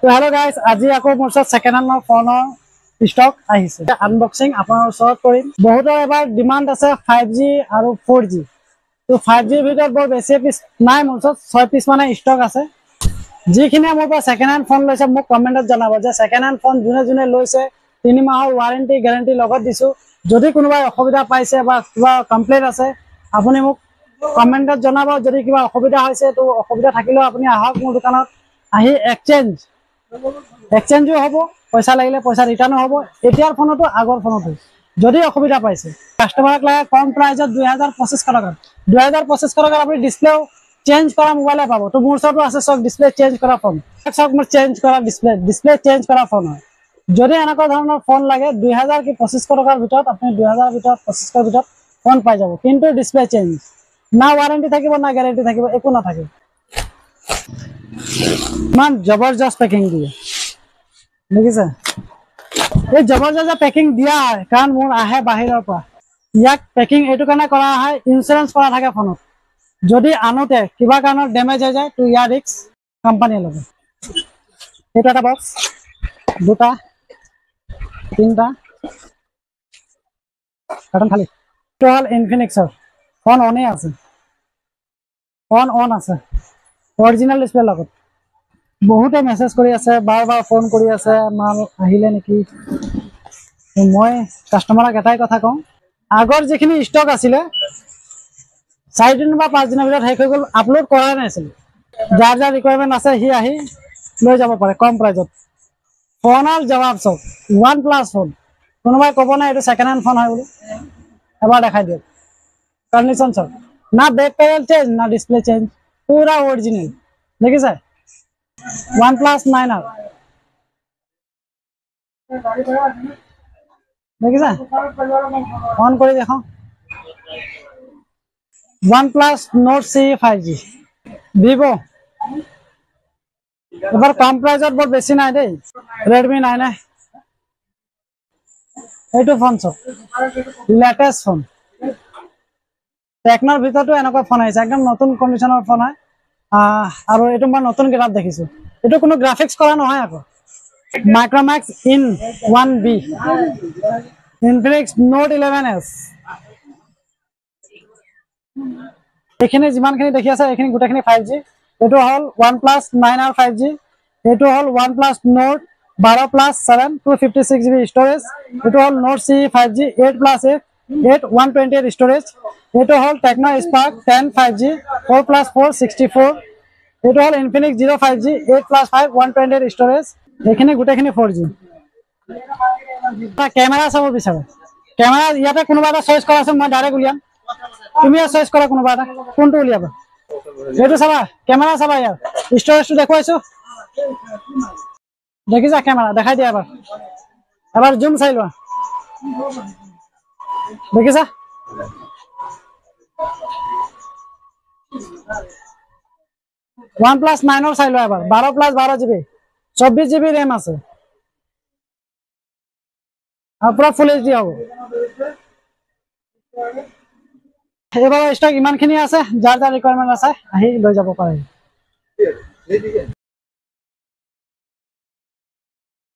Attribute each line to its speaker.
Speaker 1: তো hello' guys, আজি আকৌ মোৰ ওচৰত ছেকেণ্ড হেণ্ডৰ ফোনৰ ষ্টক আহিছে। আনবক্সিং আপোনাৰ ওচৰত কৰিম। বহুতৰ এবাৰ ডিমাণ্ড আছে 5G আৰু 4G। তো 5Gৰ ভিতৰত বৰ বেছি পিচ নাই, মোৰ ওচৰত 6 পিচ মানে ষ্টক আছে। যিখিনিয়ে মোৰ পৰা ছেকেণ্ড হেণ্ড ফোন লৈছে মোক কমেণ্টত জনাব যে ছেকেণ্ড হেণ্ড ফোন যোনে যোনে লৈছে 3 মাহৰ ৱাৰেণ্টি গেৰেণ্টি লগত দিছোঁ। যদি কোনোবাই অসুবিধা পাইছে বা কিবা কমপ্লেইন আছে আপুনি মোক কমেণ্টত জনাব। যদি কিবা অসুবিধা হৈছে তো অসুবিধা থাকিলেও আপুনি আহক মোৰ দোকানত, আহি এক্সচেঞ্জো হ'ব, পইচা লাগিলে পইচা ৰিটাৰ্ণো হ'ব, এতিয়াৰ ফোনতো আগৰ ফোনতো। যদি অসুবিধা পাইছে কাষ্টমাৰক লাগে কম প্ৰাইজত 2250 টকাত 2250 টকাত আপুনি ডিছপ্লেও চেঞ্জ কৰা মোবাইলে পাব। তো মোৰ ওচৰতো আছে চব ডিছপ্লে চেঞ্জ কৰা ফোন, চব মোৰ চেঞ্জ কৰা ডিছপ্লে চেঞ্জ কৰা ফোন হয়। যদি এনেকুৱা ধৰণৰ ফোন লাগে 2250 টকাৰ ভিতৰত আপুনি 2000 ভিতৰত 2500 ভিতৰত ফোন পাই যাব, কিন্তু ডিছপ্লে চেঞ্জ, না ৱাৰেণ্টি থাকিব না গেৰেণ্টি থাকিব, একো নাথাকে। ইমান জবৰদস্ত পেকিং দিয়ে দেখিছে। এই জবৰদস্ত পেকিং দিয়া হয় কাৰণ মোৰ আহে বাহিৰৰ পৰা। ইয়াক পেকিং এইটো কাৰণে কৰা হয়, ইঞ্চুৰেঞ্চ কৰা থাকে ফোনত। যদি আনোতে কিবা কাৰণত ডেমেজ হৈ যায় তো ইয়াৰ ৰিস্ক কোম্পানীয়ে ল'ব। এইটো এটা বক্স, দুটা তিনিটা কাৰ্টন খালি। এইটো হ'ল ইনফিনিক্সৰ ফোন, অনেই আছে, ফোন অন আছে, অৰিজিনেল ডিছপ্লে লগত। বহুতে মেছেজ কৰি আছে, বাৰ বাৰ ফোন কৰি আছে মাল আহিলে নেকি। মই কাষ্টমাৰক এটাই কথা কওঁ, আগৰ যিখিনি ষ্টক আছিলে 4 দিন বা 5 দিনৰ ভিতৰত শেষ হৈ গ'ল, আপলোড কৰাই নাছিল। যাৰ যাৰ ৰিকুৱাৰমেণ্ট আছে সি আহি লৈ যাব পাৰে কম প্ৰাইজত। ফোনৰ জবাব চব OnePlus ফোন। কোনোবাই ক'ব নাই এইটো ছেকেণ্ড হেণ্ড ফোন হয় বুলি, এবাৰ দেখাই দিয়ক। কণ্ডিশ্যন চব, না বেক পেনেল চেঞ্জ না ডিছপ্লে চেঞ্জ, পুৰা অৰিজিনেল দেখিছে। OnePlus 9R দেখিছে, অন কৰি দেখো। OnePlus Nord CE 5G, Vivo এবাৰ কম প্ৰাইজত বৰ বেছি নাই দেই। Redmi 9A, এইটো ফোন চব লেটেষ্ট ফোন। টেকনৰ ভিতৰতো এনেকুৱা ফোন আহিছে, একদম নতুন কণ্ডিশ্যনৰ ফোন হয়। আৰু এইটো মই নতুন কিতাপ দেখিছোঁ, এইটো কোনো গ্ৰাফিক্স কৰা নহয় আকৌ। Micromax in 1B, Infinix Note 11S। এইখিনি যিমানখিনি দেখি আছে এইখিনি গোটেইখিনি 5G। এইটো হ'ল OnePlus 9R 5G, এইটো হ'ল OnePlus Nord 12+7 256GB ষ্ট'ৰেজ, এইটো হ'ল Nord CE 5G 8+8 128 ষ্ট'ৰেজ, এইটো হ'ল Tecno Spark 10 5G 4+4 64, এইটো হ'ল Infinix Zero 5G 8+5 128 ষ্ট'ৰেজ। এইখিনি গোটেইখিনি 4G। কেমেৰা চাব বিচাৰে, কেমেৰা ইয়াতে কোনোবা এটা চইচ কৰাচোন, মই ডাইৰেক্ট উলিয়াম। তুমিও চইচ কৰা কোনোবা এটা, কোনটো উলিয়াবা। এইটো চাবা, কেমেৰা চাবা, ইয়াৰ ষ্ট'ৰেজটো দেখুৱাইছো দেখিছা। কেমেৰা দেখাই দিয়া এবাৰ জুম চাই লোৱা, দেখিছা। OnePlus 9R চাই লোৱা এবাৰ, 12+12GB 24GB ৰেম আছে আৰু পুৰা ফুল HD হ'ব। এইবাৰ ষ্টক ইমানখিনি আছে, যাৰ যাৰ ৰিকুৱাৰমেণ্ট আছে আহি লৈ যাব পাৰে।